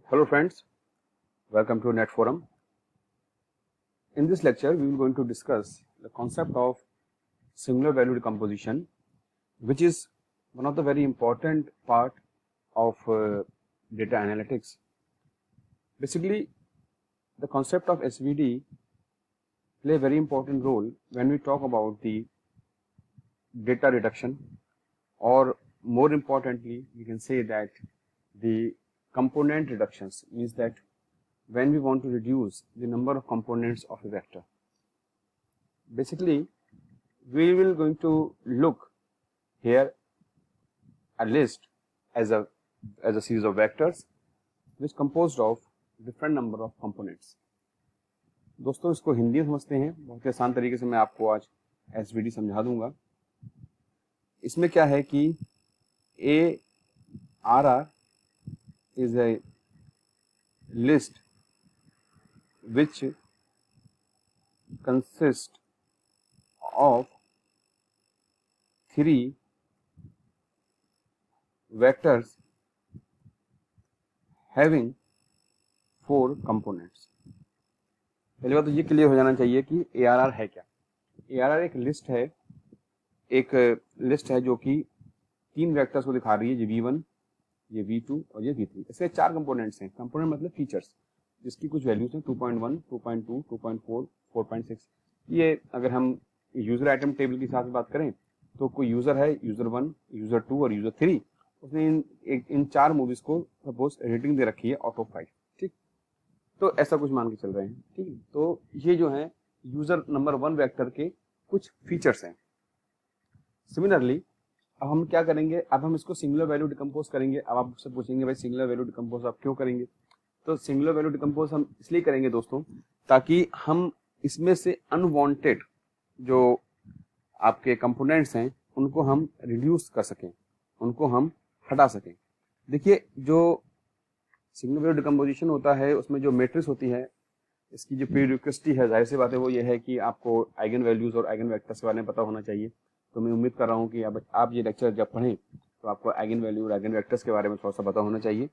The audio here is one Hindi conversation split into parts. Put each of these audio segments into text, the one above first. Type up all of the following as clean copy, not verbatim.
Hello friends, welcome to Net Forum. In this lecture, we will going to discuss the concept of singular value decomposition, which is one of the very important part of data analytics. Basically, the concept of SVD play a very important role when we talk about the data reduction, or more importantly, we can say that the component reductions, means that when we want to reduce the number of components of a vector. Basically, we will going to look here a list as a series of vectors which composed of different number of components. दोस्तों, इसको हिंदी में समझते हैं, बहुत ही आसान तरीके से मैं आपको आज एसवीडी समझा दूंगा। इसमें क्या है कि ARR is a list which consists of 3 vectors having 4 components। पहली बात तो ये क्लियर हो जाना चाहिए कि ARR है क्या। ARR एक लिस्ट है जो कि 3 वेक्टर्स को दिखा रही है, ये V1, ये V2 और ये V3। इसके 4 कंपोनेंट्स हैं। कंपोनेंट मतलब फीचर्स, जिसकी कुछ वैल्यूज हैं 2.1, 2.2, 2.4, 4.6। ये अगर हम यूजर आइटम टेबल के साथ बात करें तो कोई यूजर है, यूजर 1, यूजर 2 और यूजर 3, उसने इन 4 मूवीज को सपोज रेटिंग दे रखी है आउट ऑफ 5। ठीक, तो ऐसा कुछ मान के चल रहे हैं। ठीक है, तो ये जो है यूजर नंबर 1 वेक्टर के कुछ फीचर्स हैं। सिमिलरली अब हम क्या करेंगे, अब हम इसको सिंगुलर वैल्यू डिकम्पोज करेंगे। अब आप मुझसे पूछेंगे भाई सिंगुलर वैल्यू डिकम्पोज आप क्यों करेंगे? तो सिंगुलर वैल्यू डिकम्पोज हम इसलिए करेंगे दोस्तों, ताकि हम इसमें से अनवांटेड जो आपके कंपोनेंट्स हैं उनको हम रिड्यूस कर सकें, उनको हम हटा सकें। देखिए, जो सिंगुलर वैल्यू डिकम्पोजिशन होता है उसमें जो मैट्रिक्स होती है, इसकी जो प्रीरिक्विजिट है, जाहिर सी बात है वो ये है कि आपको आइगन वैल्यूज और आइगन वेक्टर्स के बारे में पता होना चाहिए। तो मैं उम्मीद कर रहा हूँ कि अब आप ये लेक्चर जब पढ़ें तो आपको आइगन वैल्यू और आइगन वेक्टर्स के बारे में थोड़ा सा पता होना चाहिए।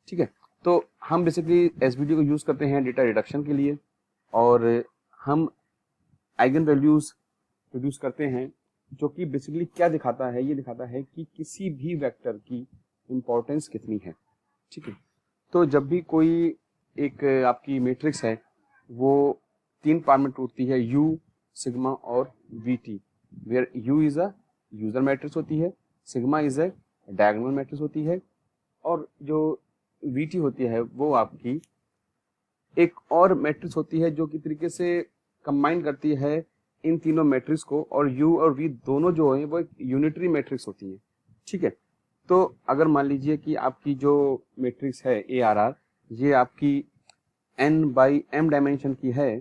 ठीक है, तो हम बेसिकली एसवीडी को यूज करते हैं डेटा रिडक्शन के लिए, और हम आइगन वैल्यूज प्रोड्यूस करते हैं, जो कि बेसिकली क्या दिखाता है, ये दिखाता है कि किसी भी वेक्टर की इंपॉर्टेंस कितनी है। ठीक है, तो जब भी कोई एक आपकी मैट्रिक्स है वो 3 पार्ट में टूटती है, U, सिग्मा और VT, where U is a user matrix होती है, sigma is a diagonal matrix होती है, और जो VT होती है वो आपकी एक और मैट्रिक्स होती है जो कि तरीके से कंबाइन करती है इन तीनों मैट्रिक्स को, और U और V दोनों जो है वो एक यूनिटरी मैट्रिक्स होती है। ठीक है, तो अगर मान लीजिए कि आपकी जो मैट्रिक्स है ARR, ये आपकी n/m डायमेंशन की है,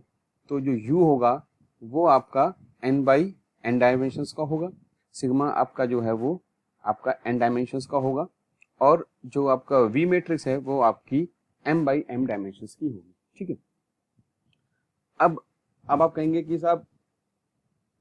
तो जो U होगा वो आपका n/n डायमेंशंस का होगा, सिग्मा आपका जो है वो आपका n डायमेंशंस का होगा, और जो आपका V मैट्रिक्स है वो आपकी m/m डायमेंशंस की होगी। ठीक है, अब आप कहेंगे कि साहब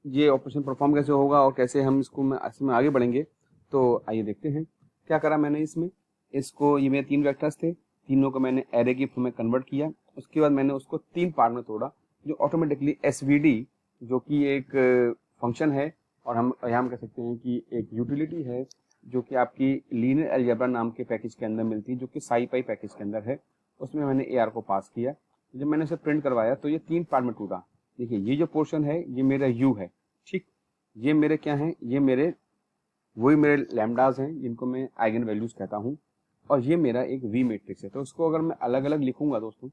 ये ऑपरेशन परफॉर्म कैसे होगा और कैसे हम इसमें आगे बढ़ेंगे। तो आइए देखते हैं क्या करा मैंने इसमें। इसको, ये मेरे 3 वेक्टर्स थे, तीनों को मैंने एरे की फॉर्म में कन्वर्ट किया। उसके बाद मैंने उसको 3 पार्ट में तोड़ा, जो ऑटोमेटिकली SVD, जो कि एक फंक्शन है, और हम यहाँ कह सकते हैं कि एक यूटिलिटी है, जो कि आपकी लीनियर अलजेब्रा नाम के पैकेज के अंदर मिलती है, जो कि SciPy पैकेज के अंदर है। उसमें मैंने AR को पास किया। जब मैंने इसे प्रिंट करवाया तो ये 3 पार्ट में टूटा। देखिए, ये जो पोर्शन है ये मेरा U है। ठीक, ये मेरे क्या हैं, ये वही मेरे लैम्डाज हैं जिनको मैं आइगन वैल्यूज कहता हूँ, और ये मेरा एक V मैट्रिक्स है। तो उसको अगर मैं अलग अलग लिखूंगा दोस्तों,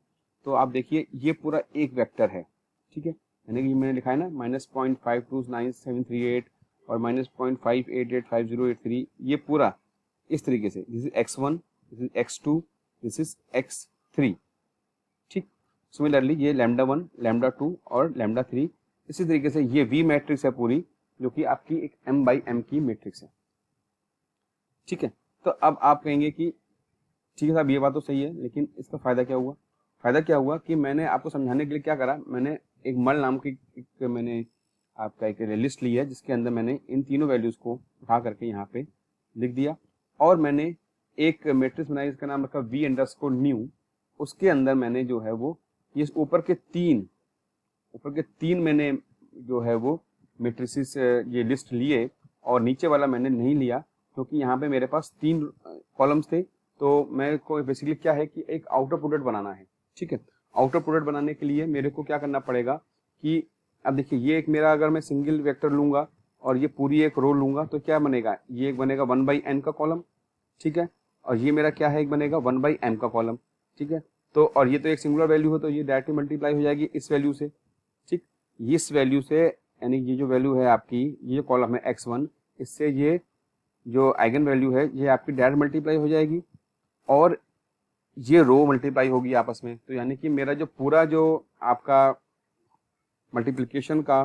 तो आप देखिए ये पूरा एक वेक्टर है। ठीक है, यानी कि मैंने लिखा है ना -0.529738 और -0.588508 ये पूरा इस तरीके से, this is x1, this is x2, this is x3। ठीक, सिमिलरली ये λ1, λ2 और λ3, इसी तरीके से ये V मैट्रिक्स है पूरी, जो कि आपकी एक m/m की मैट्रिक्स है। ठीक है, तो अब आप कहेंगे कि ठीक है साहब ये बात तो सही है, लेकिन इसका फायदा क्या हुआ? फायदा क्या हुआ कि मैंने आपको समझाने के लिए क्या करा, मैंने एक मल नाम की मैंने आपका एक लिस्ट ली है, जिसके अंदर मैंने इन तीनों वैल्यूज को उठा करके यहाँ पे लिख दिया, और मैंने एक मैट्रिक्स बनाई, इसका नाम रखा V_new, उसके अंदर मैंने जो है वो ये ऊपर के तीन मैंने जो है वो मैट्रिसेस ये लिस्ट लिए और नीचे वाला मैंने नहीं लिया क्योंकि यहाँ पे मेरे पास 3 कॉलम्स थे। तो मेरे को बेसिकली क्या है कि एक आउटर प्रोडक्ट बनाना है। ठीक है, आउटर प्रोडक्ट बनाने के लिए मेरे को क्या करना पड़ेगा कि अब देखिए ये एक मेरा अगर मैं सिंगल वेक्टर लूंगा और ये पूरी एक रो लूंगा तो क्या बनेगा, ये एक बनेगा 1/n का कॉलम। ठीक है, और ये मेरा क्या है, एक बनेगा 1/m का कॉलम। ठीक है, तो और ये तो एक सिंगुलर वैल्यू हो तो ये डायरेक्टली मल्टीप्लाई हो जाएगी इस वैल्यू से। ठीक, इस वैल्यू से यानी ये जो वैल्यू है आपकी, ये कॉलम है x1, इससे ये जो आइगन वैल्यू है ये आपकी डायरेक्ट मल्टीप्लाई हो जाएगी और ये रो मल्टीप्लाई होगी आपस में। तो यानी कि मेरा जो पूरा जो आपका मल्टीप्लिकेशन का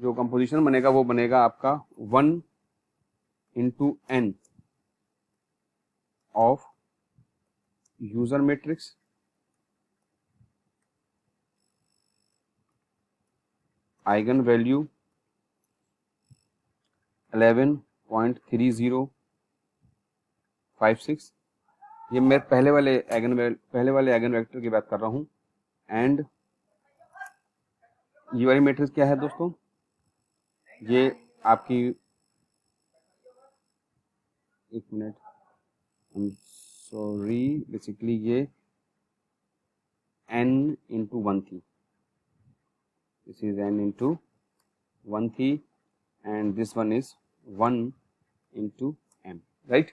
जो कंपोजिशन बनेगा वो बनेगा आपका 1 into n of user matrix eigen value 11.3056, ये मैं पहले वाले आइगन वेक्टर की बात कर रहा हूँ। एंड ये वाली मैट्रिक्स क्या है दोस्तों, ये आपकी एक मिनट, सॉरी, बेसिकली ये n इंटू 1 थी, दिस इज n इंटू 1 थी and this one is 1 into m, right.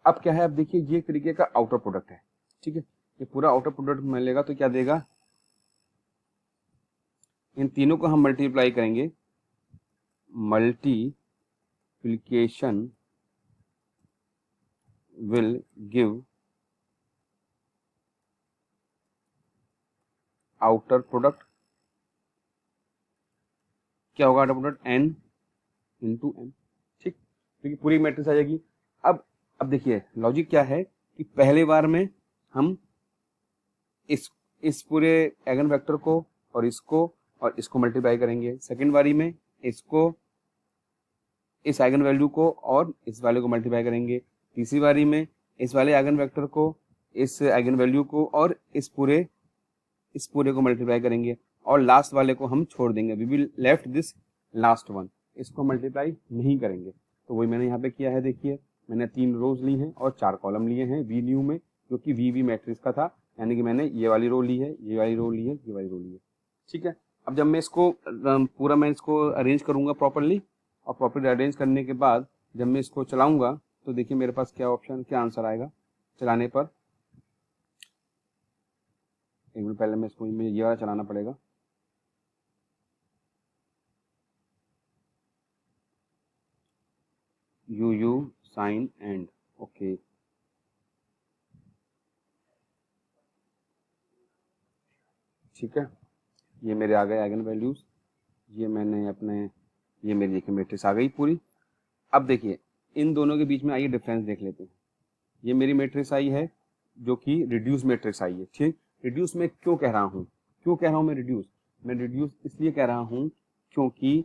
अब क्या है, अब देखिए ये एक तरीके का आउटर प्रोडक्ट है। ठीक है, ये पूरा आउटर प्रोडक्ट मिलेगा तो क्या देगा, इन तीनों को हम मल्टीप्लाई करेंगे, multiplication will give outer product. क्या होगा outer product, n into m। ठीक, क्योंकि पूरी मैट्रिक्स आ जाएगी। अब देखिए लॉजिक क्या है कि पहले बार में हम इस पूरे आइगन वेक्टर को और इसको मल्टीप्लाई करेंगे। सेकंड बारी में इसको, इस आइगन वैल्यू को और इस वाले को मल्टीप्लाई करेंगे। तीसरी बारी में इस वाले आइगन वेक्टर को, इस आइगन वैल्यू को और इस पूरे को मल्टीप्लाई करेंगे और लास्ट वाले को हम छोड़ देंगे। We will left this last one, इसको मल्टीप्लाई नहीं करेंगे। तो वही मैंने यहाँ पे किया है। देखिए मैंने 3 रोज ली हैं और 4 कॉलम लिए हैं वी न्यू में, जो कि वी मैट्रिक्स का था, यानी कि मैंने ये वाली रो ली है, ये वाली रो ली है, ये वाली रो ली है। ठीक है, अब जब मैं इसको पूरा मैं इसको अरेंज करूंगा प्रॉपरली, और प्रॉपरली अरेंज करने के बाद जब मैं इसको चलाऊंगा तो देखिए मेरे पास क्या ऑप्शन, क्या आंसर आएगा चलाने पर। एक मिनट पहले मैं इसको ये वाला चलाना पड़ेगा। यू साइन एंड, ओके, ठीक है, ये मेरे आ गए आइगन वैल्यूज, ये मैंने अपने, ये मेरी देखिए मैट्रिक्स आ गई पूरी। अब देखिए इन दोनों के बीच में आइए डिफरेंस देख लेते हैं। ये मेरी मैट्रिक्स आई है जो कि रिड्यूस मैट्रिक्स आई है। ठीक, रिड्यूस में क्यों कह रहा हूँ, मैं रिड्यूस इसलिए कह रहा हूँ क्योंकि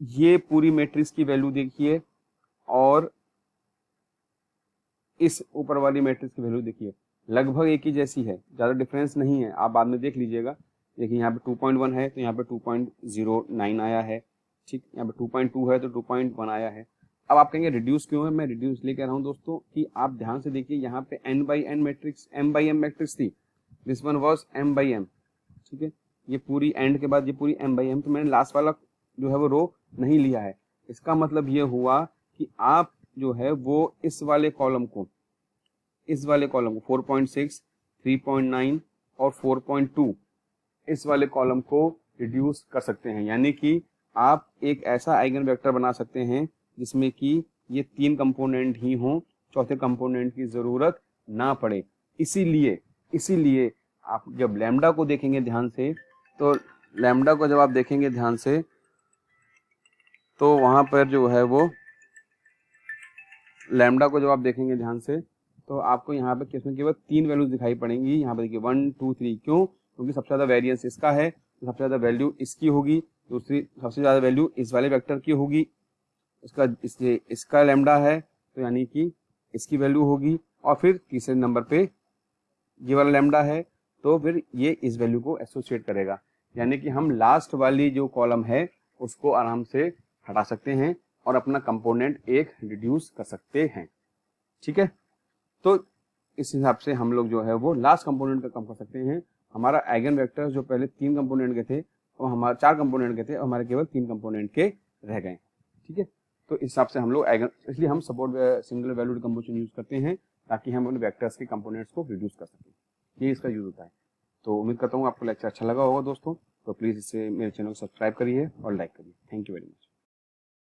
ये पूरी मैट्रिक्स की वैल्यू देखिए और इस ऊपर वाली मैट्रिक्स की वैल्यू देखिए, लगभग एक ही जैसी है, ज्यादा डिफरेंस नहीं है। आप बाद में देख लीजिएगा। देखिए यहाँ पे 2.1 है तो यहाँ पे 2.09 आया है। ठीक, यहाँ पे 2.2 है तो 2.1 आया है। अब आप कहेंगे रिड्यूस क्यों है, मैं रिड्यूस इसलिए कह रहा हूँ दोस्तों कि आप ध्यान से देखिए, यहाँ पे n/n मैट्रिक्स m/m मैट्रिक्स थी, दिस वन वाज m/m। ठीक है, ये पूरी एंड के बाद ये पूरी m/m, तो मैंने लास्ट वाला जो है वो रो नहीं लिया है। इसका मतलब ये हुआ कि आप जो है वो इस वाले कॉलम को 4.6, 3.9 और 4.2 इस वाले कॉलम को रिड्यूस कर सकते हैं। यानी कि आप एक ऐसा आइगन वेक्टर बना सकते हैं जिसमें कि ये 3 कंपोनेंट ही हों, चौथे कंपोनेंट की जरूरत ना पड़े। इसीलिए आप जब लैम्डा को देखेंगे ध्यान से, तो लैम्डा को जब आप देखेंगे ध्यान से तो वहां पर जो है वो लैम्डा को जब आप देखेंगे ध्यान से तो आपको यहाँ पे किसमें केवल 3 वैल्यूज दिखाई पड़ेंगी। यहाँ पे देखिए 1, 2, 3, क्यों, क्योंकि सबसे ज्यादा वेरिएंस इसका है, तो सबसे ज्यादा वैल्यू इसकी होगी, दूसरी सबसे ज्यादा वैल्यू इस वाले वेक्टर की होगी, इसका लैम्डा है तो यानी कि इसकी वैल्यू होगी, और फिर तीसरे नंबर पे ये वाला लैम्डा है, तो फिर ये इस वैल्यू को एसोसिएट करेगा, यानी कि हम लास्ट वाली जो कॉलम है उसको आराम से हटा सकते हैं और अपना कंपोनेंट एक रिड्यूस कर सकते हैं। ठीक है, तो इस हिसाब से हम लोग जो है वो लास्ट कंपोनेंट का कम कर सकते हैं। हमारा आइगन वेक्टर जो पहले 3 कंपोनेंट के थे वो हमारे 4 कंपोनेंट के थे, और हमारे केवल 3 कंपोनेंट के रह गए। ठीक है, तो इस हिसाब से हम लोग आइगन, इसलिए हम support single value decomposition use करते हैं ताकि हम उन वेक्टर्स के कंपोनेंट्स को रिड्यूस कर सकें। ये इसका यूज होता है। तो उम्मीद करता हूँ आपको लेक्चर अच्छा लगा होगा दोस्तों। तो प्लीज़ इसे मेरे चैनल को सब्सक्राइब करिए और लाइक करिए। Thank you very much.